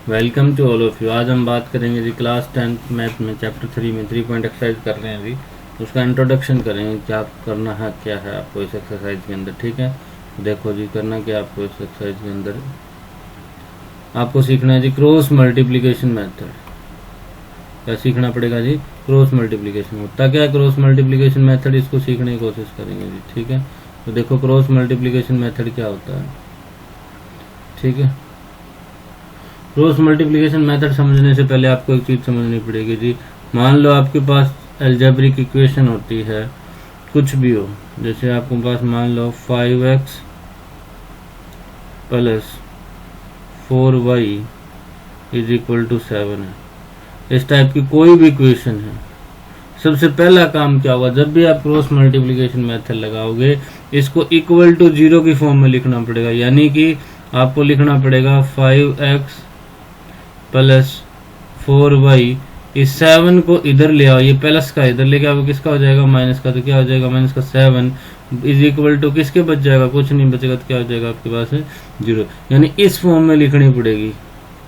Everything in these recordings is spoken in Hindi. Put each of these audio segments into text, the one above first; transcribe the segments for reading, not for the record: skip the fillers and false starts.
Welcome to all of you. आज हम बात करेंगे जी क्लास 10 मैथ में चैप्टर 3 में 3 पॉइंट एक्सरसाइज कर रहे हैं जी। उसका इंट्रोडक्शन करेंगे, क्या करना है, क्या है आपको इस एक्सरसाइज के अंदर। ठीक है, देखो जी करना क्या आपको इस एक्सरसाइज के अंदर, आपको सीखना है जी क्रॉस मल्टीप्लिकेशन मेथड। क्या सीखना पड़ेगा जी? Cross multiplication. होता क्या है क्रॉस मल्टीप्लिकेशन मेथड, इसको सीखने की कोशिश करेंगे जी। ठीक है, तो देखो क्रॉस मल्टीप्लिकेशन मेथड क्या होता है। ठीक है, क्रॉस मल्टीप्लिकेशन मेथड समझने से पहले आपको एक चीज़ समझनी पड़ेगी जी। मान लो आपके पास अलजेब्रिक इक्वेशन होती है, कुछ भी हो, जैसे आपके पास मान लो 5x plus 4y is equal to 7 है। इस टाइप की कोई भी इक्वेशन है, सबसे पहला काम क्या होगा, जब भी आप क्रॉस मल्टीप्लिकेशन मेथड लगाओगे इसको इक्वल टू 0 की फॉर्म में लिखना पड़ेगा। यानी कि आपको लिखना पड़ेगा 5x प्लस 4y, इस 7 को इधर ले आओ, ये प्लस का इधर लेके आओ, किसका हो जाएगा? माइनस का। तो क्या हो जाएगा? माइनस का 7 इज इक्वल टू किसके बच जाएगा? कुछ नहीं बचेगा, तो क्या हो जाएगा आपके पास है 0। यानी इस फॉर्म में लिखनी पड़ेगी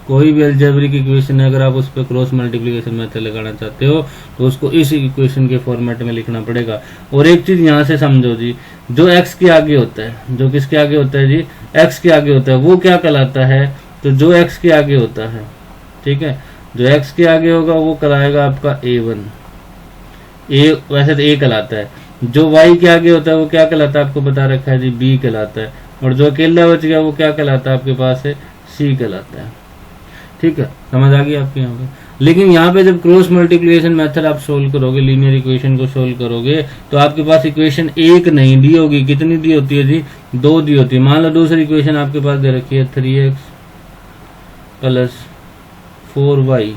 कोई भी अलजेब्रिक इक्वेशन है। अगर आप उस पर क्रॉस मल्टीप्लिकेशन मेथड लगाना चाहते हो तो उसको इस इक्वेशन के फॉर्मेट में लिखना पड़ेगा। और एक चीज यहाँ से समझो जी, जो x के आगे होता है, जो किसके आगे होता है जी? x के आगे होता है, वो क्या कहलाता है? तो जो x के आगे होता है, ठीक है, जो x के आगे होगा वो कराएगा आपका a1, वैसे तो a कहलाता है। जो y के आगे होता है वो क्या कहलाता है? आपको बता रखा है जी, b कहलाता है। और जो अकेला बच गया वो क्या कहलाता है? आपके पास है c कहलाता है। ठीक है, समझ आ गई आपके यहाँ पे। लेकिन यहाँ पे जब क्रॉस मल्टीप्लिकेशन मेथड आप सोल्व करोगे, लीनियर इक्वेशन को सोल्व करोगे, तो आपके पास इक्वेशन एक नहीं दी होगी, कितनी दी होती है जी? 2 दी होती है। मान लो दूसरी इक्वेशन आपके पास दे रखी है 3x plus 4y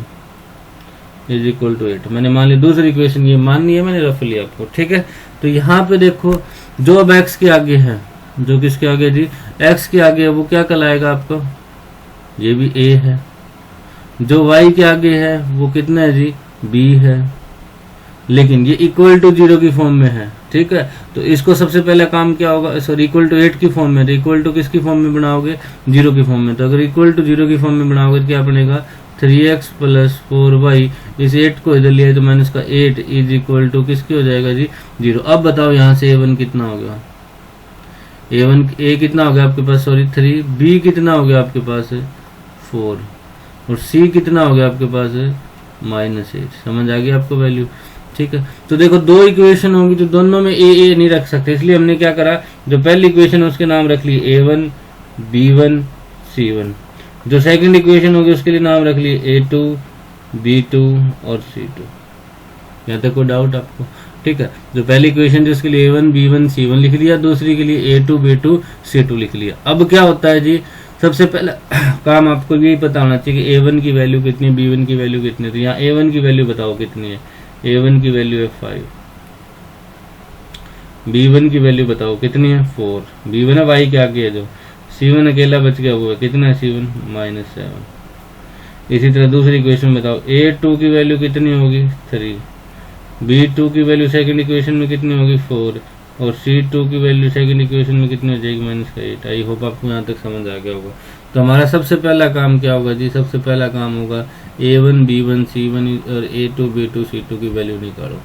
is equal to 8। मैंने मान ली दूसरी इक्वेशन ये माननी है, मैंने रफ लिया आपको। ठीक है, तो यहाँ पे देखो जो अब x के आगे है, जो किसके आगे जी? x के आगे है, वो क्या कहलाएगा आपको? ये भी a है। जो y के आगे है वो कितना है जी? b है। लेकिन ये इक्वल टू 0 की फॉर्म में है। ठीक है, तो इसको सबसे पहला काम क्या होगा? सॉरी, इक्वल टू 8 की फॉर्म में। तो इक्वल टू किसकी फॉर्म में बनाओगे? 0 की फॉर्म में। तो अगर इक्वल टू 0 की फॉर्म में बनाओगे तो क्या बनेगा? 3x प्लस 4y, इस 8 को इधर लिया तो माइनस का 8 इज इक्वल टू किसकी हो जाएगा जी? 0। अब बताओ यहाँ से a1 कितना हो गया? a कितना हो गया आपके पास? सॉरी 3। b कितना हो गया आपके पास? 4। और c कितना हो गया आपके पास? -8। समझ आ गई आपको वैल्यू? ठीक है, तो देखो दो इक्वेशन होंगी तो दोनों में a नहीं रख सकते, इसलिए हमने क्या करा, जो पहली इक्वेशन उसके नाम रख लिए a1 b1 c1। जो सेकंड इक्वेशन होगी उसके लिए नाम रख लिए a2 b2 और c2। यहाँ तक कोई डाउट आपको? ठीक है, जो पहली इक्वेशन थी उसके लिए a1 b1 c1 लिख लिया, दूसरी के लिए a2 b2 c2 लिख लिया। अब क्या होता है जी, सबसे पहला काम आपको यही पता होना चाहिए कि a1 की वैल्यू कितनी है, b1 की वैल्यू कितनी है। तो यहाँ a1 की वैल्यू बताओ कितनी है? a1 की वैल्यू है 5। b1 की वैल्यू बताओ कितनी है? 4। b1 है y के आगे है, जो c1 अकेला बच गया वो है कितना है? c1 -7। इसी तरह दूसरी इक्वेशन बताओ, a2 की वैल्यू कितनी होगी? 3। b2 की वैल्यू सेकंड इक्वेशन में कितनी होगी? 4। और c2 की वैल्यू सेकंड इक्वेशन में कितनी हो जाएगी? -8। आई होप आपको यहाँ तक समझ आ गया होगा। तो हमारा सबसे पहला काम क्या होगा जी? सबसे पहला काम होगा a1 b1 c1 और a2 b2 c2 की वैल्यू निकालो।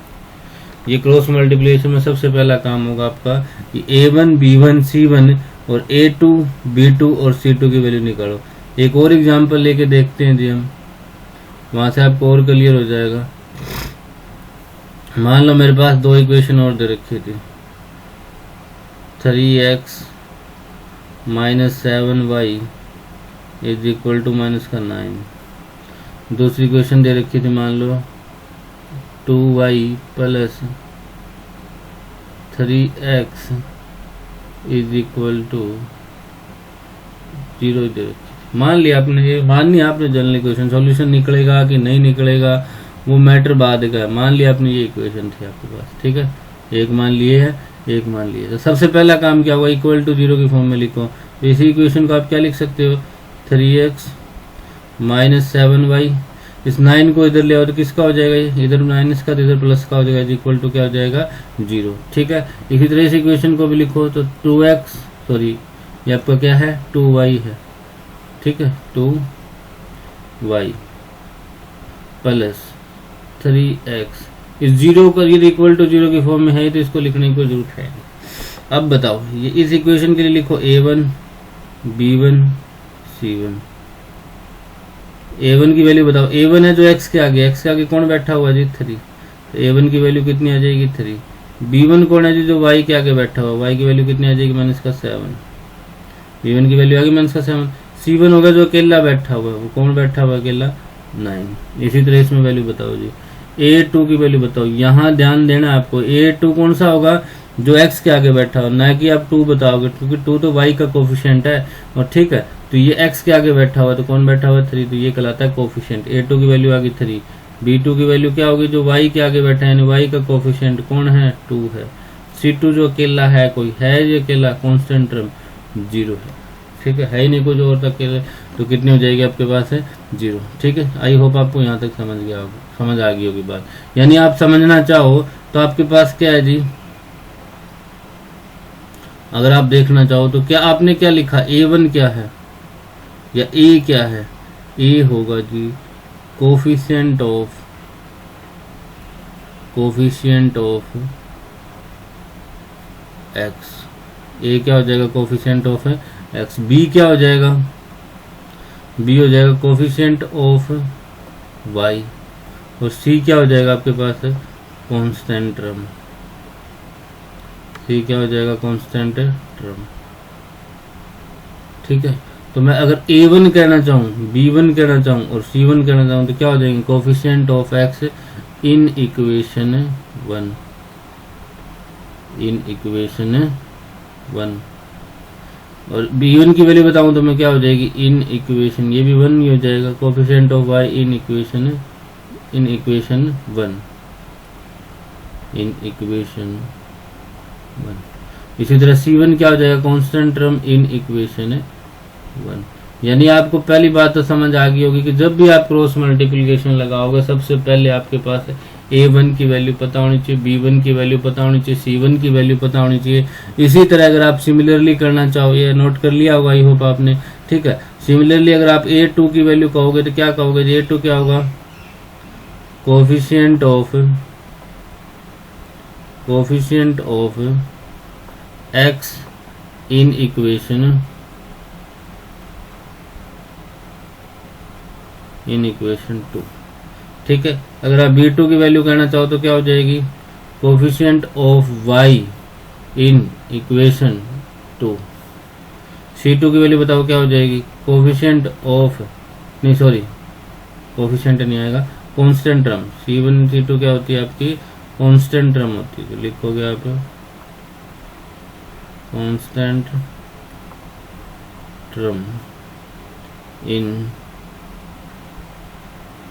ये क्रॉस मल्टीप्लिकेशन में सबसे पहला काम होगा आपका कि a1 b1 c1 और a2 b2 और c2 की वैल्यू निकालो। एक और एग्जाम्पल लेके देखते हैं जी हम, वहां से आपको और क्लियर हो जाएगा। मान लो मेरे पास दो इक्वेशन और दे रखी थी, 3x minus 7y is equal to -9। दूसरी इक्वेशन दे रखी थी, मान लो 2y plus 3x is equal to 0 दे रखी। मान लिया आपने, ये मान लिया आपने जनरल इक्वेशन। सॉल्यूशन निकलेगा कि नहीं निकलेगा वो मैटर बाद का है। मान लिया आपने ये इक्वेशन थी आपके पास। ठीक है, एक मान लिए है, एक मान लिए। तो सबसे पहला काम क्या होगा? इक्वल टू 0 की फॉर्म में लिखो। तो इसी इक्वेशन को आप क्या लिख सकते हो? 3x माइनस 7y, इस 9 को इधर ले आओ तो किसका हो जाएगा? इधर माइनस का, इधर प्लस का हो जाएगा, इक्वल टू क्या हो जाएगा? 0। ठीक है, इसी तरह इस इक्वेशन को भी लिखो तो 2x, सॉरी ये आपका क्या है? 2y है। ठीक है, 2 वाई प्लस 3x इस जीरो का ये इक्वल टू जीरो की फॉर्म में है तो इसको लिखने की कोई जरूरत है नहीं। अब बताओ ये इस इक्वेशन के लिए लिखो a1 b1 c1। a1 की वैल्यू बताओ, a1 है जो x के आगे कौन बैठा हुआ जी 3, तो a1 की वैल्यू कितनी आ जाएगी 3। b1 कौन है जी जो y के आगे बैठा हुआ, y की वैल्यू कितनी आ जाएगी -7, b1 की वैल्यू आ गई -7। c1 होगा जो अकेला बैठा हुआ है, वो कौन बैठा हुआ अकेला 9। इसी तरह इसमें वैल्यू बताओ जी a2 की वैल्यू बताओ। यहाँ ध्यान देना आपको, a2 कौन सा होगा जो x के आगे बैठा हो, ना कि आप 2 बताओगे क्योंकि 2 तो y का कोफिशिएंट है और ठीक है, तो ये x के आगे बैठा हुआ तो कौन बैठा हुआ 3, तो ये कहलाता है कोफिशिएंट। a2 की वैल्यू आ गई 3, b2 की वैल्यू क्या होगी जो y के आगे बैठा है यानी y का कोफिशिएंट कौन है 2 है। c2 जो अकेला है कोई है ये अकेला कांस्टेंट टर्म 0 है, ठीक है ही नहीं कुछ और तक के, तो कितनी हो जाएगी आपके पास है 0। ठीक है, आई होप आपको यहाँ तक समझ आ गई होगी बात। यानी आप समझना चाहो तो आपके पास क्या है जी, अगर आप देखना चाहो तो क्या आपने क्या लिखा a1 क्या है या a क्या है, a होगा जी कोफिशिएंट ऑफ x, a क्या हो जाएगा कोफिशिएंट ऑफ x, b क्या हो जाएगा, b हो जाएगा कोफिशिएंट ऑफ y और c क्या हो जाएगा आपके पास है कांस्टेंट टर्म, c क्या हो जाएगा कांस्टेंट टर्म। ठीक है, तो मैं अगर a1 कहना चाहूँ b1 कहना चाहूँ और c1 कहना चाहूँ तो क्या हो जाएंगे coefficient of x in equation 1 और b1 की वैल्यू बताऊं तो मैं क्या हो जाएगी इन इक्वेशन, ये भी 1 ही हो जाएगा coefficient of y in equation 1। इसी तरह c1 क्या हो जाएगा कांस्टेंट टर्म इन इक्वेशन 1। यानी आपको पहली बात तो समझ आ गई होगी कि जब भी आप क्रॉस मल्टीप्लिकेशन लगाओगे सबसे पहले आपके पास a1 की वैल्यू पता होनी चाहिए, b1 की वैल्यू पता होनी चाहिए, c1 की वैल्यू पता होनी चाहिए। इसी तरह अगर आप सिमिलरली करना चाहो, ये नोट कर लिया होगा आई होप आपने, ठीक है। सिमिलरली अगर आप a2 की वैल्यू कहोगे तो क्या कहोगे, a2 क्या होगा coefficient of x in equation 2। ठीक है, अगर आप b2 की वैल्यू कहना चाहो तो क्या हो जाएगी coefficient of y in equation 2। c2 की वैल्यू बताओ क्या हो जाएगी कोफिशिएंट ऑफ, नहीं सॉरी कोफिशिएंट नहीं आएगा, कांस्टेंट टर्म। c1 c2 क्या होती है आपकी कांस्टेंट टर्म होती है, तो लिखोगे आप constant term in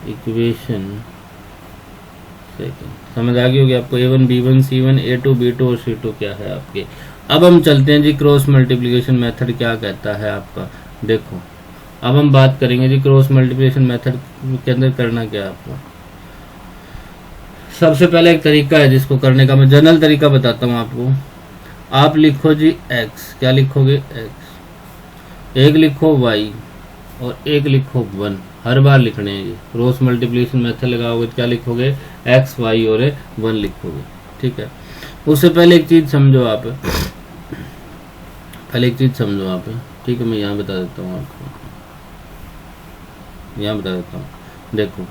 equation second. समझ आ गई होगी आपको a1 b1 c1 a2 b2 और c2 क्या है आपके। अब हम चलते हैं जी क्रॉस मल्टीप्लिकेशन मेथड क्या कहता है आपका। देखो अब हम बात करेंगे जी क्रॉस मल्टीप्लिकेशन मेथड के अंदर करना क्या है आपको। सबसे पहले एक तरीका है जिसको करने का, मैं जनरल तरीका बताता हूँ आपको। आप लिखो जी x, क्या लिखोगे x, एक लिखो y और एक लिखो 1, हर बार लिखने हैं ये। क्रॉस मल्टीप्लिकेशन मेथड लगाओगे तो क्या लिखोगे x y और 1 लिखोगे। ठीक है, उससे पहले एक चीज समझो आप, ठीक है। मैं यहाँ बता देता हूँ आपको, यहाँ बता देता हूँ। देखो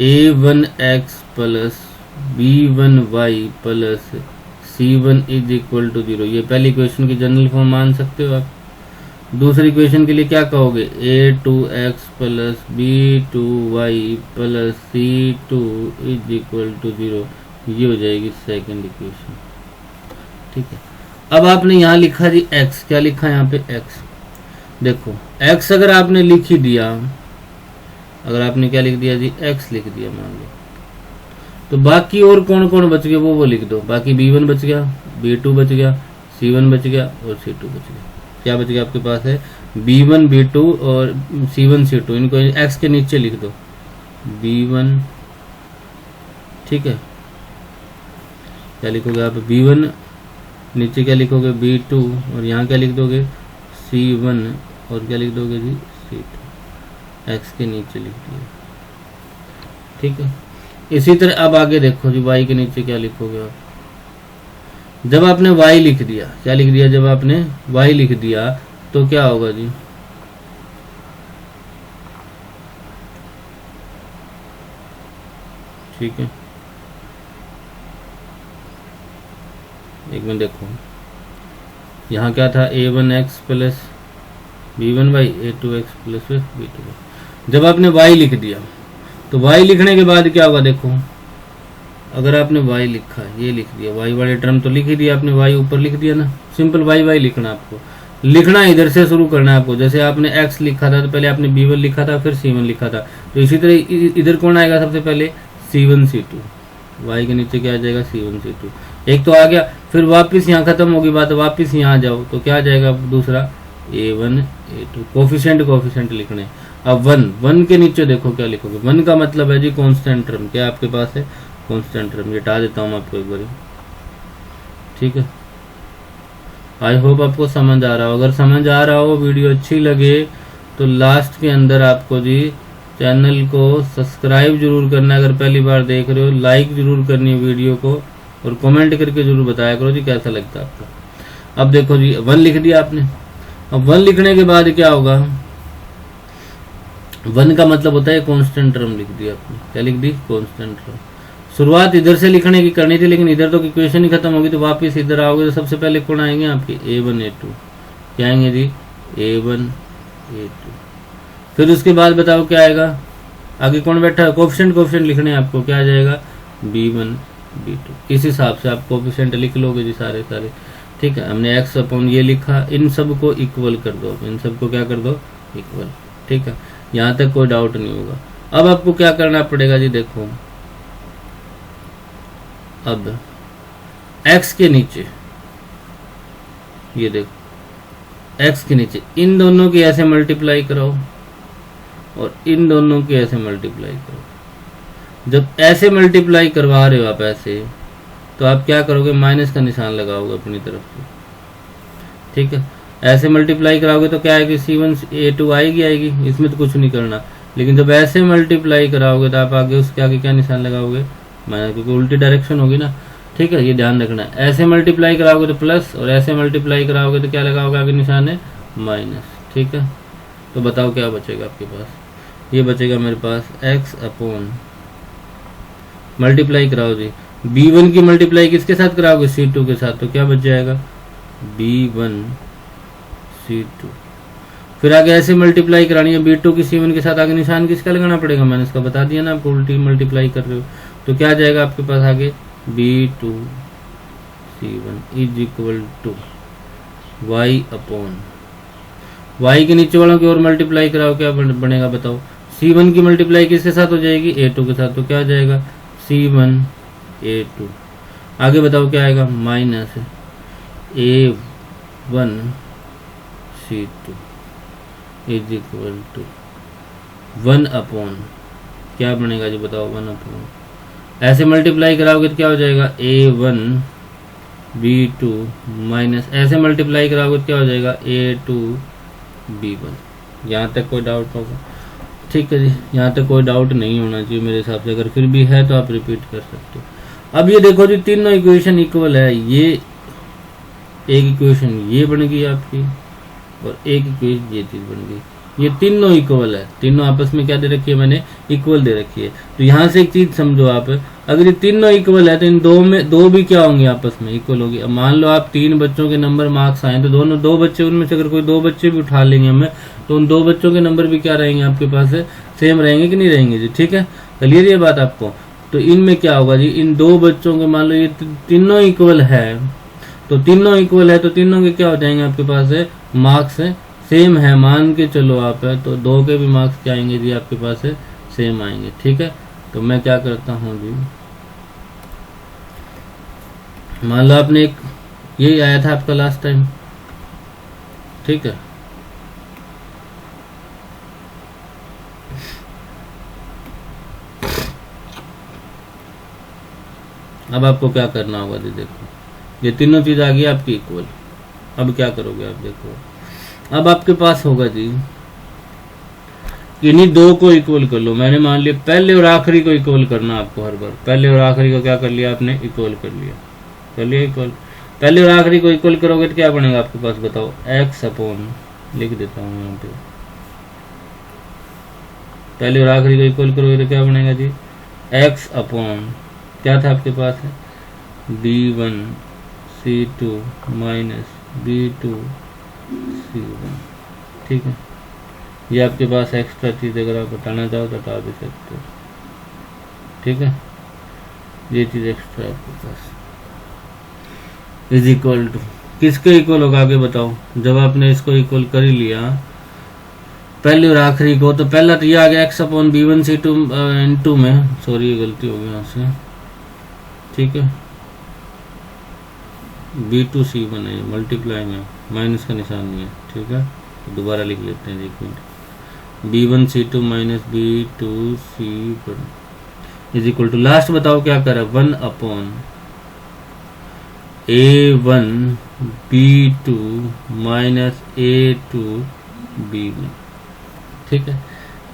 a1x plus b1y plus c1 is equal to 0, ये पहली इक्वेशन की जनरल फॉर्म मान सकते हो आप। दूसरी इक्वेशन के लिए क्या कहोगे a2x plus b2y plus c2 is equal to 0, ये हो जाएगी सेकंड इक्वेशन। ठीक है, अब आपने यहाँ लिखा जी x, क्या लिखा यहाँ पे x। देखो x अगर आपने लिख ही दिया, अगर आपने क्या लिख दिया जी x लिख दिया मान लो, तो बाकी और कौन कौन बच गए वो लिख दो। बाकी b1 बच गया, b2 बच गया, c1 बच गया और c2 बच गया। क्या बच गया आपके पास है b1 b2 और c1 c2, इनको x के नीचे लिख दो b1। ठीक है, क्या लिखोगे आप b1, नीचे क्या लिखोगे b2 और यहाँ क्या लिख दोगे c1 और क्या लिख दोगे जी c2। एक्स के नीचे लिख दिया, ठीक है। इसी तरह अब आगे देखो जी, वाई के नीचे क्या लिखोगे आप? जब आपने वाई लिख दिया, क्या लिख दिया? जब आपने वाई लिख दिया तो क्या होगा जी? ठीक है, एक मिनट देखो, यहाँ क्या था? a1x plus b1y, a2x plus b2y। जब आपने y लिख दिया तो y लिखने के बाद क्या होगा? देखो, अगर आपने y लिखा, ये लिख दिया, y वाले टर्म तो लिख ही दिया आपने, y ऊपर लिख दिया ना, सिंपल y लिखना आपको, लिखना इधर से शुरू करना है आपको। जैसे आपने x लिखा था तो पहले आपने b1 लिखा था, फिर c1 लिखा था, तो इसी तरह इधर कौन आएगा? सबसे पहले c1 c2, y के नीचे क्या आ जाएगा? c1 c2, एक तो आ गया। फिर वापस यहाँ खत्म होगी बात, वापस यहाँ आ जाओ तो क्या आ जाएगा? दूसरा a1 a2, कोफिशिएंट लिखने। अब 1 के नीचे देखो क्या लिखोगे? 1 का मतलब है जी कांस्टेंट टर्म, क्या आपके पास है? Constant term. ये हटा देता हूँ आपको एक बार, ठीक है। आई होप आपको समझ आ रहा हो। अगर समझ आ रहा हो, वीडियो अच्छी लगे तो लास्ट के अंदर आपको जी चैनल को सब्सक्राइब जरूर करना है। अगर पहली बार देख रहे हो, लाइक जरूर करनी है वीडियो को, और कमेंट करके जरूर बताया करो जी कैसा लगता है आपको। अब देखो जी, 1 लिख दिया आपने। अब 1 लिखने के बाद क्या होगा? 1 का मतलब होता है कांस्टेंट टर्म लिख दिया आपने। क्या लिख दी? Constant term. शुरुआत इधर से लिखने की करनी थी, लेकिन इधर तो इक्वेशन ही खत्म होगी, तो वापस इधर आओगे तो सबसे पहले कौन आएंगे आपके? a1 a2। क्या आएंगे जी? a1 a2। फिर उसके बाद बताओ क्या आएगा? आगे कौन बैठा है? कोफिशिएंट लिखने हैं आपको। क्या आ जाएगा? b1 b2। इस हिसाब से आप कोफिशिएंट लिख लोगे जी सारे, ठीक है। हमने x अपॉन ये लिखा, इन सब को इक्वल कर दो, इन सबको क्या कर दो? इक्वल, ठीक है। यहाँ तक कोई डाउट नहीं होगा। अब आपको क्या करना पड़ेगा जी? देखो, अब x के नीचे, ये देखो, x के नीचे इन दोनों की ऐसे मल्टीप्लाई कराओ और इन दोनों की ऐसे मल्टीप्लाई करो। जब ऐसे मल्टीप्लाई करवा रहे हो आप ऐसे, तो आप क्या करोगे? माइनस का निशान लगाओगे अपनी तरफ से, ठीक है। ऐसे मल्टीप्लाई कराओगे तो क्या आएगी? c1 a2 आएगी, इसमें तो कुछ नहीं करना। लेकिन जब ऐसे मल्टीप्लाई कराओगे तो आप आगे उसके आगे क्या निशान लगाओगे? माइनस, क्योंकि उल्टी डायरेक्शन होगी ना, ठीक है। ये ध्यान रखना है। ऐसे मल्टीप्लाई कराओगे तो प्लस, और ऐसे मल्टीप्लाई कराओगे तो क्या लगाओगे? आगे निशान है माइनस, ठीक है। तो बताओ क्या बचेगा आपके पास? ये बचेगा मेरे पास x अपॉन, मल्टीप्लाई कराओ जी, b1 की मल्टीप्लाई किसके साथ कराओगे? c2 के साथ, तो क्या बच जाएगा? b1 c2। फिर आगे ऐसे मल्टीप्लाई करानी है b2 की c1 के साथ, आगे निशान किसका लगाना पड़ेगा? मैंने इसका बता दिया ना आपको, उल्टी मल्टीप्लाई कर रहे हो। तो क्या आ जाएगा आपके पास आगे? b2 c1 is equal to y upon, y के नीचे वालों की ओर मल्टीप्लाई कराओ, क्या बनेगा बताओ? c1 की मल्टीप्लाई किसके साथ हो जाएगी? a2 के साथ, तो क्या आ जाएगा? c1 a2। आगे बताओ क्या आएगा? Minus a1 c2 is equal to 1 upon, क्या बनेगा जी बताओ? 1 अपॉन, ऐसे मल्टीप्लाई कराओगे तो क्या हो जाएगा? a1 b2 माइनस, ऐसे मल्टीप्लाई कराओगे तो क्या हो जाएगा? a2 b1। यहाँ तक कोई डाउट होगा? ठीक है जी, यहाँ तक कोई डाउट नहीं होना चाहिए मेरे हिसाब से। अगर फिर भी है तो आप रिपीट कर सकते हो। अब ये देखो जी, तीनों इक्वेशन इक्वल है। ये एक इक्वेशन ये बन गई आपकी, और एक इक्वेशन ये चीज बन गई। ये तीनों इक्वल है, तीनों आपस में क्या दे रखी है? मैंने इक्वल दे रखी है। तो यहाँ से एक चीज समझो आप, अगर ये तीनों इक्वल है तो इन दो में दो भी क्या होंगे? आपस में इक्वल होगी। अब मान लो आप 3 बच्चों के नंबर मार्क्स आए, तो दोनों 2 बच्चे, उनमें से अगर कोई 2 बच्चे भी उठा लेंगे हमें, तो उन 2 बच्चों के नंबर भी क्या रहेंगे आपके पास? सेम रहेंगे कि नहीं रहेंगे जी? ठीक है, क्लियर ये बात आपको? तो इनमें क्या होगा जी? इन 2 बच्चों के, मान लो ये तीनों इक्वल है, तो तीनों इक्वल है तो तीनों के क्या हो जाएंगे आपके पास? मार्क्स सेम है, मान के चलो आप है, तो 2 के भी मार्क्स क्या आएंगे जी आपके पास? सेम आएंगे, ठीक है। तो मैं क्या करता हूँ जी, मान लो आपने एक यही आया था आपका लास्ट टाइम, ठीक है। अब आपको क्या करना होगा जी? देखो, ये तीनों चीज आ गई आपकी इक्वल। अब क्या करोगे आप? देखो, अब आपके पास होगा जी इन्हीं दो को इक्वल कर लो। मैंने मान लिया पहले और आखिरी को इक्वल करना आपको हर बार। पहले और आखिरी को क्या कर लिया आपने, इक्वल कर लिया, कर लिया इक्वल। पहले और आखिरी को इक्वल करोगे तो क्या बनेगा आपके पास, बताओ, x अपॉन, लिख देता हूँ यहाँ पे, पहले और आखिरी को इक्वल करोगे तो क्या बनेगा जी, x अपॉन क्या था आपके पास है, b1 c2 minus b2 c1। ठीक है, ये आपके पास एक्स्ट्रा चीज अगर आप बताना चाहो तो बता भी सकते हो। ठीक है, ये चीज एक्स्ट्रा आपके पास इज इक्वल टू, किसके इक्वल होगा आगे बताओ। जब आपने इसको इक्वल कर ही लिया पहले और आखिरी को, तो पहला तो ये आ गया x अपॉन b1 c2 इन 2 में, सॉरी गलती हो गई यहाँ से। ठीक है, b2 c1 है, मल्टीप्लाई में माइनस का निशान नहीं है। ठीक है, दोबारा लिख लेते हैं, एक minute, b1 c2 minus b2 c1 is equal to, last बताओ क्या करा, 1 upon a1 b2 minus a2 b1। ठीक है,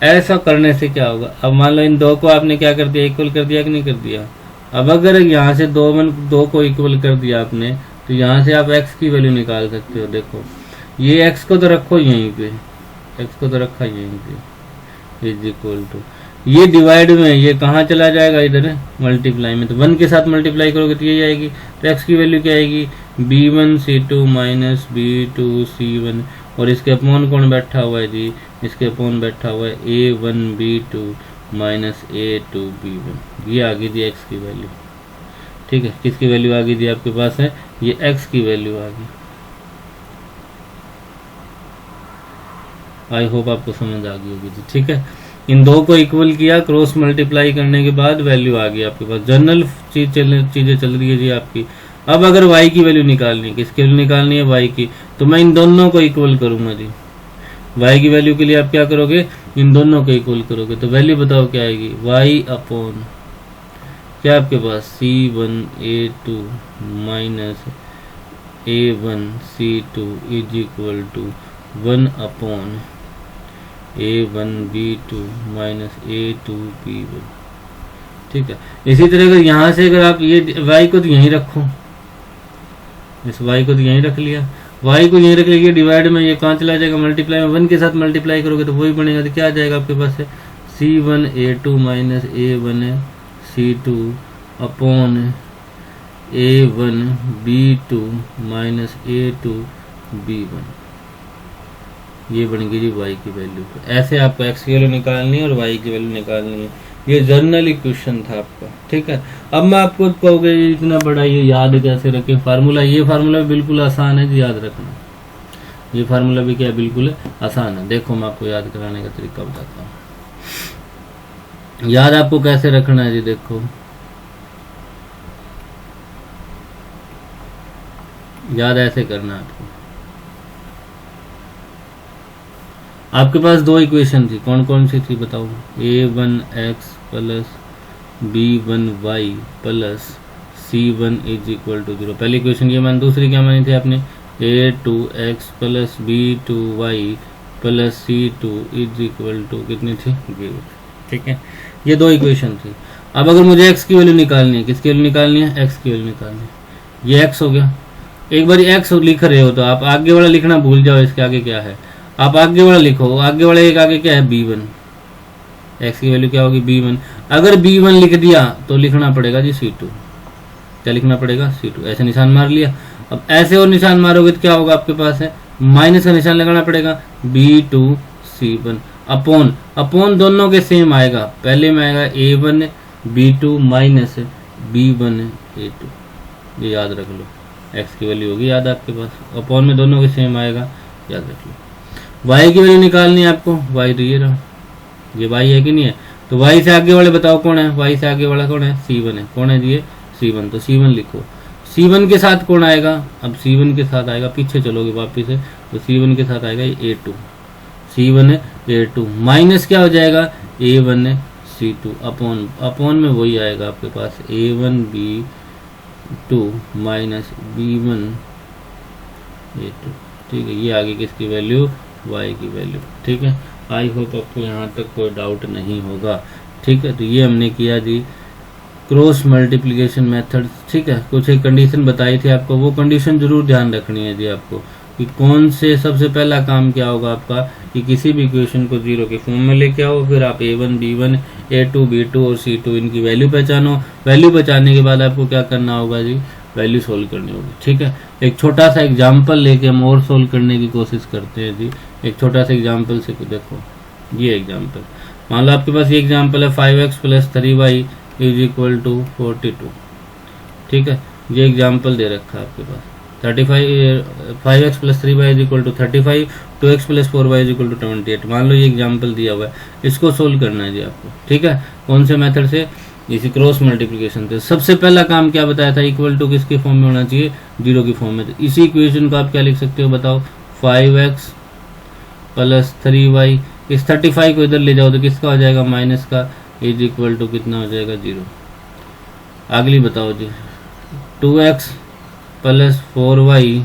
ऐसा करने से क्या होगा, अब मान लो इन दो को आपने क्या कर दिया, इक्वल कर दिया कि नहीं कर दिया। अब अगर यहाँ से दो को इक्वल कर दिया आपने, तो यहाँ से आप x की वैल्यू निकाल सकते हो। देखो ये x को तो रखो यहीं पे, x को तो रखा यहीं पे, इज इक्वल टू, ये डिवाइड में ये कहाँ चला जाएगा, इधर मल्टीप्लाई में, तो 1 के साथ मल्टीप्लाई करोगे तो ये आएगी। तो x की वैल्यू क्या आएगी, b1 c2 minus b2 c1, और इसके अपॉन कौन बैठा हुआ है जी, इसके अपॉन बैठा हुआ है a1 b2 minus a2 b1। ये आ गई थी x की वैल्यू। ठीक है, किसकी वैल्यू आ गई थी आपके पास है, ये x की वैल्यू आ गई। आई होप आपको समझ आ गई होगी जी। ठीक है, इन दो को इक्वल किया, क्रॉस मल्टीप्लाई करने के बाद वैल्यू आ गई आपके पास। जनरल चीजें चल रही है जी आपकी। अब अगर y की वैल्यू निकालनी है, किसकी वैल्यू निकालनी है, y की, तो मैं इन दोनों को इक्वल करूंगा जी। y की वैल्यू के लिए आप क्या करोगे, इन दोनों को इक्वल करोगे, तो वैल्यू बताओ क्या आएगी, y अपॉन क्या आपके पास, c1 a2 minus a1 c2 is equal to 1 upon a1 b2 minus a2 b1। ठीक है, इसी तरह अगर यहाँ से अगर आप ये y को तो यहीं रखो, इस y को तो यहीं रख लिया, y को यहीं रख लिया, डिवाइड में ये कहाँ चला जाएगा, मल्टीप्लाई में, 1 के साथ मल्टीप्लाई करोगे तो वही बनेगा। तो क्या आ जाएगा आपके पास है, c1 a2 minus a1 c2 upon a1 b2 minus a2 b1। ये बन गई जी y की वैल्यू। ऐसे आपको x की वैल्यू निकालनी है और y की वैल्यू निकालनी है। ये जर्नल इक्वेशन था आपका। ठीक है, अब मैं आपको कहोगे इतना बड़ा ये याद कैसे रखें फार्मूला, ये फार्मूला बिल्कुल आसान है जी याद रखना। ये फार्मूला भी क्या बिल्कुल आसान है। देखो मैं आपको याद कराने का तरीका बताता हूँ। याद आपको कैसे रखना है जी, देखो याद ऐसे करना है आपको। आपके पास दो इक्वेशन थी, कौन कौन सी थी बताओ, a1x plus b1y plus c1 is equal to 0, पहली इक्वेशन ये मान। दूसरी क्या मानी थी आपने, a2x plus b2y plus c2 is equal to कितनी थी, 0। ठीक है, ये दो इक्वेशन थी। अब अगर मुझे x की वैल्यू निकालनी है, किसकी वैल्यू निकालनी है, x की वैल्यू निकालनी है। ये x हो गया। एक बार x लिख रहे हो तो आप आगे वाला लिखना भूल जाओ, इसके आगे क्या है आप आगे वाला लिखो। आगे वाला एक आगे क्या है, b1, x की वैल्यू क्या होगी, b1। अगर b1 लिख दिया तो लिखना पड़ेगा जी c2। क्या लिखना पड़ेगा, c2। ऐसे निशान मार लिया। अब ऐसे और निशान मारोगे तो क्या होगा आपके पास है, माइनस का निशान लगाना पड़ेगा, b2 c1 अपॉन, अपॉन दोनों के सेम आएगा। पहले में आएगा a1 b2 minus b1 a2। ये याद रख लो, x की वैल्यू होगी याद आपके पास, अपॉन में दोनों के सेम आएगा, याद रख लो। y की वैल्यू निकालनी है आपको, y तो ये रहा, ये y है कि नहीं है। तो y से आगे वाले बताओ कौन है, y से आगे वाला कौन है, c1 है। कौन है जी, c1। तो c1 लिखो। c1 के साथ कौन आएगा, अब c1 के साथ आएगा, पीछे चलोगे वापिस है तो c1 के साथ आएगा a2, c1 है a2 माइनस क्या हो जाएगा, a1 है c2 अपॉन, अपॉन में वही आएगा आपके पास a1 b2 minus b1 a2। ठीक है, ये आगे किसकी वैल्यू, y की वैल्यू। ठीक है, आई होप आपको यहाँ तक कोई डाउट नहीं होगा। ठीक है, तो ये हमने किया जी क्रॉस मल्टीप्लिकेशन मेथड। ठीक है, कुछ एक कंडीशन बताई थी आपको, वो कंडीशन जरूर ध्यान रखनी है जी आपको कि कौन से सबसे पहला काम क्या होगा आपका कि किसी भी इक्वेशन को जीरो के फॉर्म में लेके आओ, फिर आप a1 b1 a2 b2 और c2 इनकी वैल्यू पहचानो। वैल्यू पहचानने के बाद आपको क्या करना होगा जी, वैल्यू सोल्व करनी होगी। ठीक है, एक छोटा सा एग्जाम्पल लेके हम और सोल्व करने की कोशिश करते हैं जी। एक छोटा सा एग्जाम्पल से देखो, ये एग्जाम्पल मान लो आपके पास ये एग्जाम्पल है 5x + 3y = 42। ठीक है, ये एग्जाम्पल दे रखा है आपके पास 5x + 3y = 35, 2x + 4y = 28। मान लो ये एग्जाम्पल दिया हुआ है, इसको सोल्व करना है जी आपको। ठीक है, कौन से मेथड से, इसी क्रॉस मल्टीप्लिकेशन से। सबसे पहला काम क्या बताया था, इक्वल टू किसके फॉर्म में होना चाहिए, जीरो की फॉर्म में। तो इसी इक्वेशन को आप क्या लिख सकते हो बताओ, 5x + 3y, इस 35 को इधर ले जाओ तो किसका हो जाएगा, माइनस का, = कितना हो जाएगा, 0। अगली बताओ जी 2x + 4y,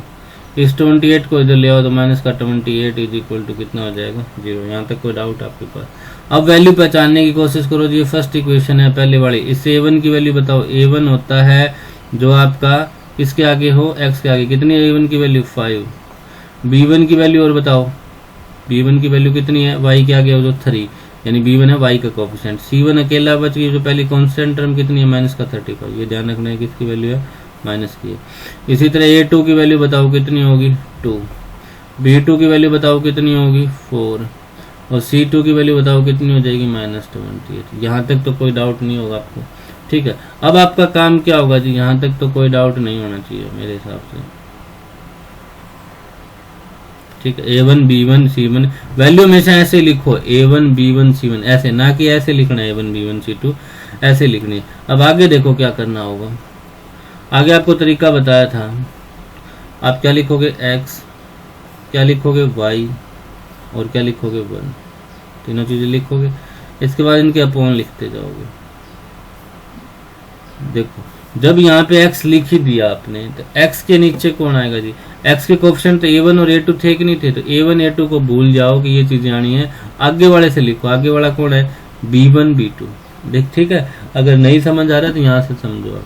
इस 28 को इधर ले आओ तो माइनस का 28 = कितना हो जाएगा, 0। यहाँ तक कोई डाउट आपके पास। अब वैल्यू पहचानने की कोशिश करो जी। फर्स्ट इक्वेशन है पहले वाली, इससे a1 की वैल्यू बताओ। a1 होता है जो आपका किसके आगे हो, x के आगे। कितनी है a1 की वैल्यू, 5। b1 की वैल्यू और बताओ, b1 की वैल्यू कितनी है, y के आगे हो जो 3, यानी b1 है y का कोफिशिएंट। c1 अकेला बच गई, जो पहली कांस्टेंट टर्म कितनी है, माइनस का 35। ये ध्यान रखना है किसकी वैल्यू है, माइनस की है। इसी तरह a2 की वैल्यू बताओ कितनी होगी, 2। b2 की वैल्यू बताओ कितनी होगी, 4। और c2 की वैल्यू बताओ कितनी हो जाएगी, -28। यहाँ तक तो कोई डाउट नहीं होगा आपको। ठीक है, अब आपका काम क्या होगा जी, यहाँ तक तो कोई डाउट नहीं होना चाहिए मेरे हिसाब से। ठीक है, a1 b1 c1 वैल्यू हमेशा ऐसे लिखो, a1 b1 c1, ऐसे ना कि ऐसे लिखना है a1 b1 c2, ऐसे लिखनी है। अब आगे देखो क्या करना होगा, आगे आपको तरीका बताया था। आप क्या लिखोगे, x, क्या लिखोगे, y, और क्या लिखोगे, 1। तीनों चीजें लिखोगे, इसके बाद इनके अपॉन लिखते जाओगे। देखो जब यहाँ पे x लिख ही दिया आपने तो x के नीचे कौन आएगा जी, x के कोएफिशिएंट तो a1 और a2 थे कि नहीं थे, तो a1 a2 को भूल जाओ कि ये चीजें आनी है। आगे वाले से लिखो, आगे वाला कौन है, b1 b2। देख, ठीक है, अगर नहीं समझ आ रहा तो यहाँ से समझो आप।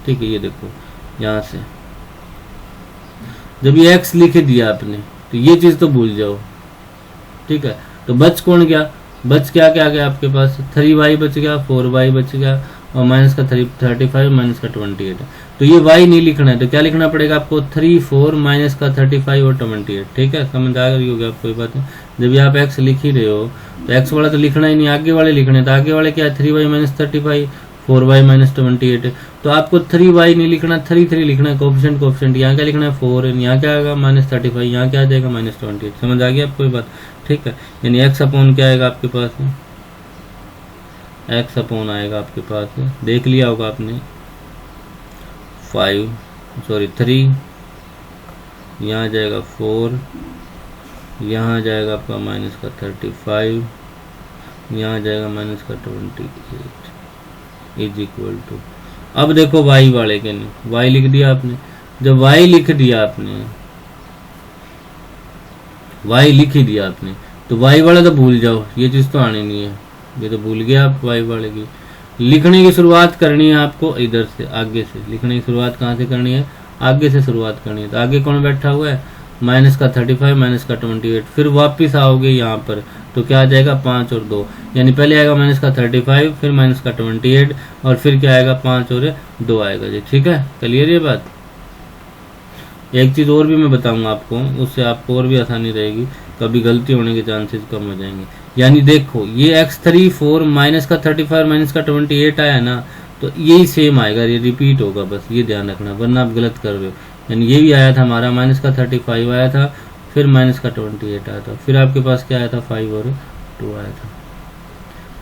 ठीक है, ये देखो यहाँ से जब ये x लिख दिया आपने तो ये चीज तो भूल जाओ। ठीक है, तो बच कौन गया, बच क्या क्या गया आपके पास, 3y बच गया, 4y बच गया, और माइनस का 35 माइनस का 28। तो ये y नहीं लिखना है, तो क्या लिखना पड़ेगा आपको, 3 4 माइनस का 35 और 28। ठीक है, समझ आ गई होगी आपको ये बात है। जब ये आप x लिख ही रहे हो तो x वाला तो लिखना ही नहीं, आगे वाले लिखने। तो आगे वाले क्या है, 3y - 35, 4y - 28। तो आपको 3y नहीं लिखना, 3 लिखना है, कोफिशिएंट। यहाँ क्या लिखना है, 4, यहाँ क्या आएगा, -35, यहाँ क्या आ जाएगा, -28। समझ आ गया आपको ये बात। ठीक है, यानी x अपॉन क्या आएगा आपके पास, x अपॉन आएगा आपके पास, देख लिया होगा आपने, 3, यहाँ आ जाएगा 4, यहाँ आ जाएगा आपका माइनस का 35, यहाँ आ जाएगा माइनस का 28 = अब देखो y वाले के नहीं, y लिख दिया आपने। जब y लिख दिया आपने, y लिख ही दिया आपने, तो y वाला तो भूल जाओ, ये चीज तो आनी नहीं है, ये तो भूल गया आप। y वाले की लिखने की शुरुआत करनी है आपको इधर से, आगे से। लिखने की शुरुआत कहाँ से करनी है, आगे से शुरुआत करनी है। तो आगे कौन बैठा हुआ है, माइनस का 35 माइनस का 28। फिर वापिस आओगे यहाँ पर तो क्या आ जाएगा, 5 और 2, यानी पहले आएगा माइनस का 35, फिर माइनस का 28, और फिर क्या आएगा, 5 और 2 आएगा जी। ठीक है, क्लियर ये बात। एक चीज और भी मैं बताऊंगा आपको, उससे आपको और भी आसानी रहेगी, कभी गलती होने के चांसेस कम हो जाएंगे। यानी देखो ये x3 4 माइनस का 35 माइनस का 28 आया ना, तो यही सेम आएगा, ये रिपीट होगा, बस ये ध्यान रखना, वरना आप गलत कर रहे हो। यानी ये भी आया था हमारा, माइनस का 35 आया था, फिर माइनस का 28 आया था, फिर आपके पास क्या आया था, 5 और 2 आया था।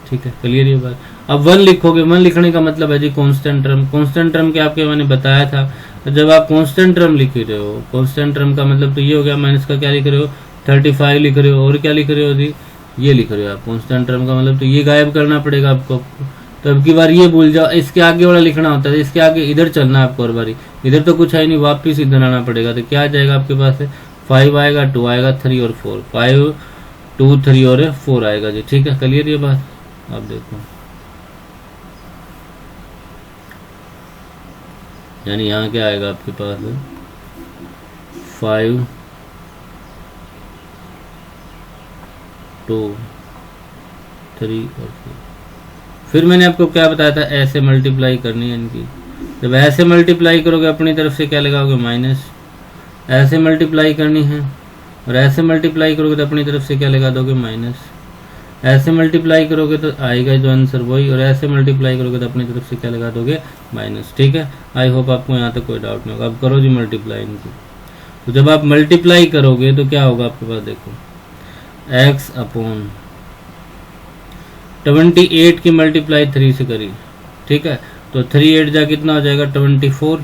ठीक है, क्लियर ये बात। अब 1 लिखोगे, 1 लिखने का मतलब है जी कांस्टेंट टर्म। कांस्टेंट टर्म के आपके मैंने बताया था, तो जब आप कांस्टेंट टर्म लिख रहे हो, कांस्टेंट टर्म का मतलब तो ये हो गया, माइनस का क्या लिख रहे हो, 35 लिख रहे हो, और क्या लिख रहे हो जी, ये लिख रहे हो आप। कांस्टेंट टर्म का मतलब तो ये गायब करना पड़ेगा आपको। तो अब की बार ये भूल जाओ, इसके आगे वाला लिखना होता है, इसके आगे इधर चलना आपको, और बारी इधर तो कुछ है नहीं, वापिस इधर आना पड़ेगा। तो क्या आ जाएगा आपके पास, 5 आएगा, 2 आएगा, 3 और 4, 5 2 3 और 4 आएगा जी। ठीक है, क्लियर ये बात। आप देखो, यानी यहाँ क्या आएगा आपके पास 5 2 3 और 4। फिर मैंने आपको क्या बताया था, ऐसे मल्टीप्लाई करनी है इनकी। जब ऐसे मल्टीप्लाई करोगे अपनी तरफ से क्या लगाओगे, माइनस। ऐसे मल्टीप्लाई करनी है और ऐसे मल्टीप्लाई करोगे तो अपनी तरफ से क्या लगा दोगे, माइनस। ऐसे मल्टीप्लाई करोगे तो आएगा जो आंसर वही, और ऐसे मल्टीप्लाई करोगे तो अपनी तरफ से क्या लगा दोगे, माइनस। ठीक है, आई होप आपको यहाँ तक कोई डाउट नहीं होगा। अब करो जी मल्टीप्लाई इनकी। तो जब आप मल्टीप्लाई करोगे तो क्या होगा आपके पास, देखो x अपॉन 28 की मल्टीप्लाई 3 से करी। ठीक है, तो 3 8 जा कितना हो जाएगा, 24।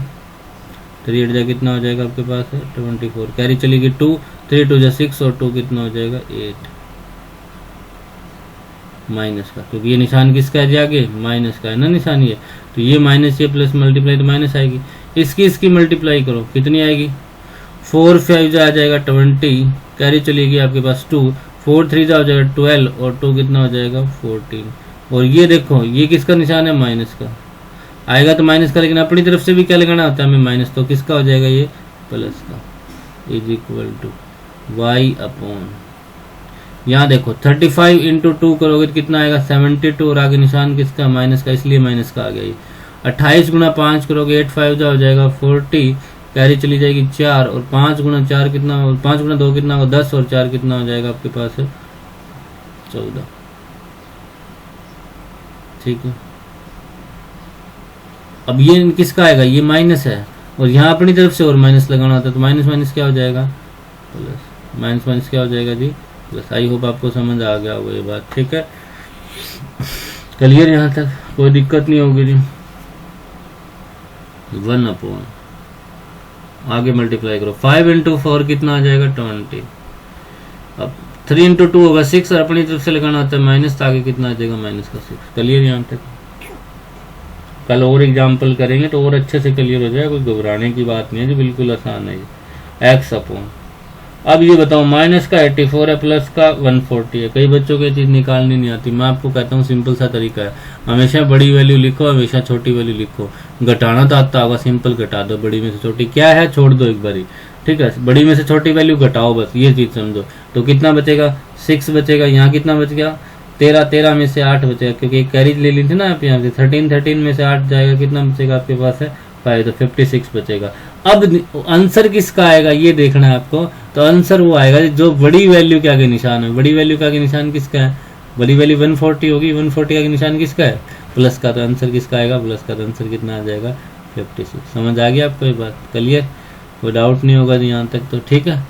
3 8 जा कितना हो जाएगा आपके पास है 24। कैरी चलेगी 2, 3 2 जा 6 और 2 कितना हो जाएगा 8 माइनस का, क्योंकि ये निशान किसका है जी, आगे माइनस का है ना निशान ये। तो ये माइनस ये प्लस मल्टीप्लाई तो माइनस आएगी। इसकी मल्टीप्लाई करो, कितनी आएगी, 4 5 जा आ जाएगा 20। कैरी चलेगी आपके पास 2, 4 3 जा हो जाएगा 12 और 2 कितना हो जाएगा 14। और ये देखो ये किसका निशान है, माइनस का आएगा तो माइनस का, लेकिन अपनी तरफ से भी क्या लगाना होता है हमें, माइनस। तो किसका हो जाएगा ये, प्लस का। Is equal to y upon, यहाँ देखो 35 इंटू 2 करोगे तो कितना आएगा 72, और आगे निशान किसका, माइनस का, इसलिए माइनस का आ गया ये। 28 गुना 5 करोगे 8 5 जा हो जाएगा 40। कैरी चली जाएगी 4 और 5 गुना 4 कितना, 5 गुना 2 कितना हो 10 और 4 कितना हो जाएगा आपके पास है 14। ठीक है, अब ये किसका आएगा, ये माइनस है और यहाँ अपनी तरफ से और माइनस लगाना होता है, तो माइनस माइनस क्या हो जाएगा, प्लस। माइनस माइनस क्या हो जाएगा जी, प्लस। आई होप आपको समझ आ गया होगा ये बात। ठीक है, क्लियर यहाँ तक, कोई दिक्कत नहीं होगी जी। 1 अपॉन, आगे मल्टीप्लाई करो, 5 इंटू 4 कितना आ जाएगा 20। अब 3 इंटू 2 होगा 6 और अपनी तरफ से लगाना होता है माइनस, तो आगे कितना आ जाएगा माइनस का 6। क्लियर यहाँ तक। कल और एग्जाम्पल करेंगे तो और अच्छे से क्लियर हो जाएगा, कोई घबराने की बात नहीं है जी, बिल्कुल आसान है ये। एक्स अपॉन, अब ये बताओ माइनस का 84 है, प्लस का 140 है। कई बच्चों को ये चीज़ निकालनी नहीं आती, मैं आपको कहता हूँ सिंपल सा तरीका है, हमेशा बड़ी वैल्यू लिखो, हमेशा छोटी वैल्यू लिखो। घटाना तो आता होगा, सिंपल घटा दो, बड़ी में से छोटी क्या है छोड़ दो एक बारी। ठीक है, बड़ी में से छोटी वैल्यू घटाओ, बस ये चीज़ समझो। तो कितना बचेगा, 6 बचेगा। यहाँ कितना बच गया, 13 में से 8 बचेगा, क्योंकि एक कैरी ले ली थी ना आप यहाँ से। 13 में से 8 जाएगा, कितना बचेगा आपके पास है 5, तो 56 बचेगा। अब आंसर किसका आएगा ये देखना है आपको। तो आंसर वो आएगा जो बड़ी वैल्यू के आगे निशान है। बड़ी वैल्यू के आगे निशान किसका है, बड़ी वैल्यू 140 होगी, 140 के आगे निशान किसका है, प्लस का। तो आंसर किसका आएगा, प्लस का। तो आंसर कितना आ जाएगा 56। समझ आ गया आपको ये बात, क्लियर, कोई डाउट नहीं होगा जी यहाँ तक। तो ठीक है,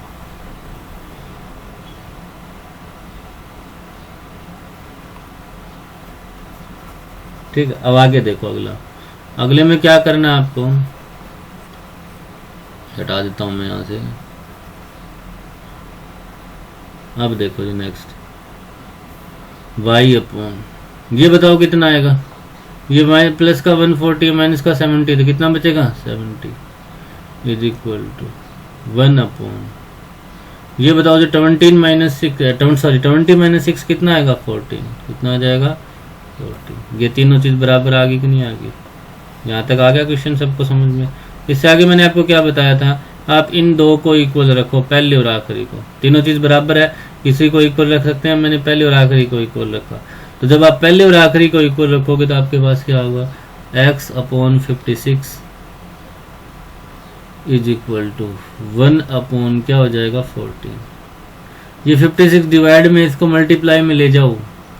ठीक है। अब आगे देखो, अगले में क्या करना है आपको, हटा देता हूं मैं यहां से। अब देखो जी नेक्स्ट, y अपॉन, ये बताओ कितना आएगा, ये प्लस का 140 माइनस का 70, तो कितना बचेगा 70 इज इक्वल टू 1 अपॉन, ये बताओ जो 20 माइनस 6 कितना आएगा 14, कितना आ जाएगा 14। ये तीनों चीज बराबर आ गई कि नहीं आ गई, यहाँ तक आ गया क्वेश्चन सबको समझ में। इससे आगे मैंने आपको क्या बताया था, आप इन दो को इक्वल रखो, पहले और आखिरी को। तीनों चीज बराबर है, किसी को इक्वल रख सकते हैं, मैंने पहले और आखिरी को इक्वल रखा। तो जब आप पहले और आखिरी को इक्वल रखोगे तो आपके पास क्या होगा, x upon 56 is equal to 1 upon क्या हो जाएगा 14। ये 56 डिवाइड में इसको मल्टीप्लाई में ले जाओ,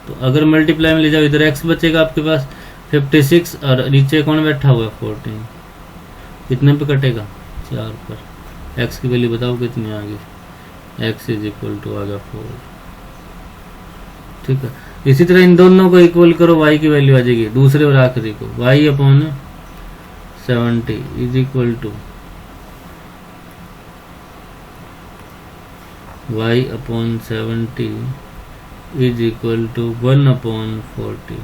तो अगर मल्टीप्लाई में ले जाओ इधर x बचेगा आपके पास 56 और नीचे कौन बैठा हुआ है 14, कितने पे कटेगा 4 पर। x की वैल्यू बताओ कितनी आ गई, x इज इक्वल टू आ गया 4। ठीक है, इसी तरह इन दोनों को इक्वल करो, y की वैल्यू आ जाएगी दूसरे और आखिरी को, y upon 70 is equal to y upon 70 is equal to 1 upon 40।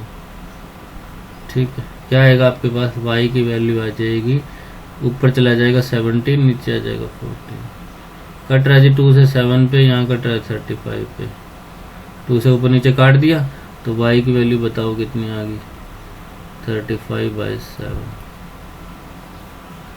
ठीक है, क्या आएगा आपके पास, y की वैल्यू आ जाएगी, ऊपर चला जाएगा 17, नीचे आ जाएगा 14। कट रहा है जी 2 से 7 पे, यहाँ कट रहा है 35 पे। 2 से ऊपर नीचे काट दिया तो y की वैल्यू बताओ कितनी आ गई, 35/7।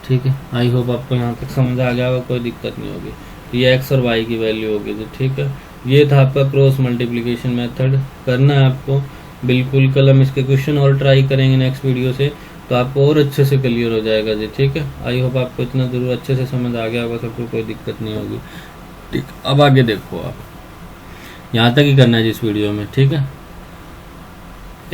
ठीक है, आई होप आपको यहाँ तक समझ आ गया होगा, कोई दिक्कत नहीं होगी। तो ये x और y की वैल्यू होगी। तो ठीक है, ये था आपका क्रॉस मल्टीप्लिकेशन मेथड। करना है आपको बिल्कुल। कल हम इसके क्वेश्चन और ट्राई करेंगे नेक्स्ट वीडियो से, तो आपको और अच्छे से क्लियर हो जाएगा जी। ठीक है, आई होप आपको इतना ज़रूर अच्छे से समझ आ गया होगा, सबको कोई दिक्कत नहीं होगी। ठीक, अब आगे देखो आप, यहाँ तक ही करना है जिस वीडियो में। ठीक है,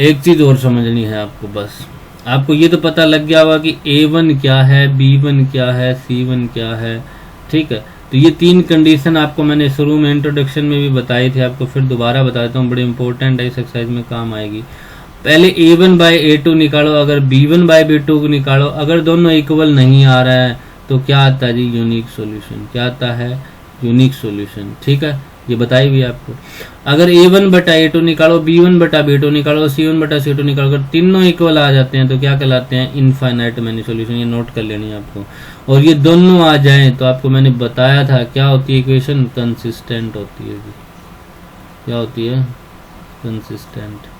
एक चीज़ और समझनी है आपको, बस आपको ये तो पता लग गया होगा कि A1 क्या है, B1 क्या है, C1 क्या है। ठीक है, तो ये 3 कंडीशन आपको मैंने शुरू में इंट्रोडक्शन में भी बताई थी, आपको फिर दोबारा बता देता हूँ, बड़ी इंपॉर्टेंट है, इस एक्सरसाइज में काम आएगी। पहले A1/A2 निकालो, अगर B1/B2 को निकालो, अगर दोनों इक्वल नहीं आ रहा है तो क्या आता है जी, यूनिक सॉल्यूशन। क्या आता है, यूनिक सॉल्यूशन। ठीक है, ये बताई भी आपको। अगर A1/A2 निकालो, B1/B2 निकालो, C1/C2 निकालो, अगर तीनों इक्वल आ जाते हैं तो क्या कहलाते हैं, इनफाइनाइट मैनी सॉल्यूशन। ये नोट कर लेनी है आपको। और ये दोनों आ जाएं तो आपको मैंने बताया था क्या होती है इक्वेशन, कंसिस्टेंट होती है। क्या होती है, कंसिस्टेंट।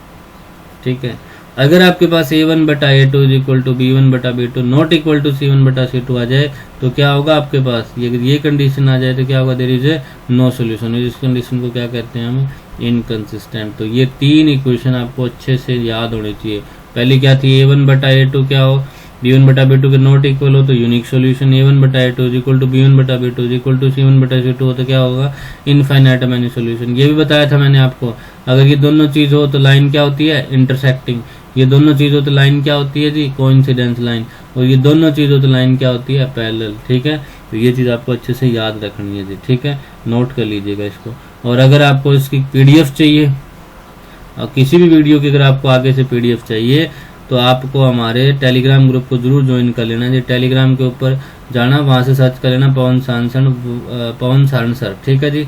ठीक है, अगर आपके पास A1/A2 = B1/B2 not equal to C1/C2 आ जाए तो क्या होगा आपके पास, ये कंडीशन आ जाए तो क्या होगा, there is a no solution. इस कंडीशन को क्या कहते हैं हम, इनकंसिस्टेंट। तो ये 3 इक्वेशन आपको अच्छे से याद होनी चाहिए। पहली क्या थी, A1/A2 क्या हो, B1/B2 के नॉट इक्वल हो तो unique solution. A1/A2 = B1/B2 = C1/C2 हो तो क्या होगा, इनफाइनाइट मैनी सॉल्यूशन। ये भी बताया था मैंने आपको, अगर ये दोनों चीज हो तो लाइन क्या होती है, इंटरसेक्टिंग। ये दोनों चीज हो तो लाइन क्या होती है जी, कोइंसिडेंस लाइन। और ये दोनों चीज हो तो लाइन क्या होती है, पैरेलल। ठीक है, तो ये चीज आपको अच्छे से याद रखनी है जी। ठीक है, नोट कर लीजिएगा इसको। और अगर आपको इसकी PDF चाहिए, और किसी भी वीडियो की अगर आपको आगे से PDF चाहिए तो आपको हमारे टेलीग्राम ग्रुप को जरूर ज्वाइन कर लेना जी। टेलीग्राम के ऊपर जाना, वहाँ से सर्च कर लेना पवन सारण सर। ठीक है जी।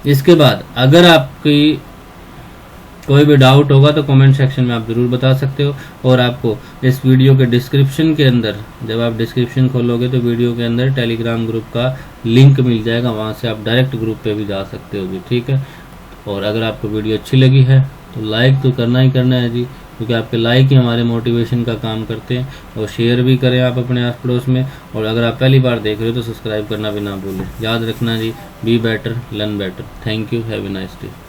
इसके बाद अगर आपकी कोई भी डाउट होगा तो कमेंट सेक्शन में आप ज़रूर बता सकते हो। और आपको इस वीडियो के डिस्क्रिप्शन के अंदर, जब आप डिस्क्रिप्शन खोलोगे तो वीडियो के अंदर टेलीग्राम ग्रुप का लिंक मिल जाएगा, वहाँ से आप डायरेक्ट ग्रुप पे भी जा सकते हो जी। ठीक है, और अगर आपको वीडियो अच्छी लगी है तो लाइक तो करना ही करना है जी, क्योंकि आपके लाइक ही हमारे मोटिवेशन का काम करते हैं। और शेयर भी करें आप अपने आस पड़ोस में। और अगर आप पहली बार देख रहे हो तो सब्सक्राइब करना भी ना भूलें। याद रखना जी, be better learn better. Thank you, have a nice day.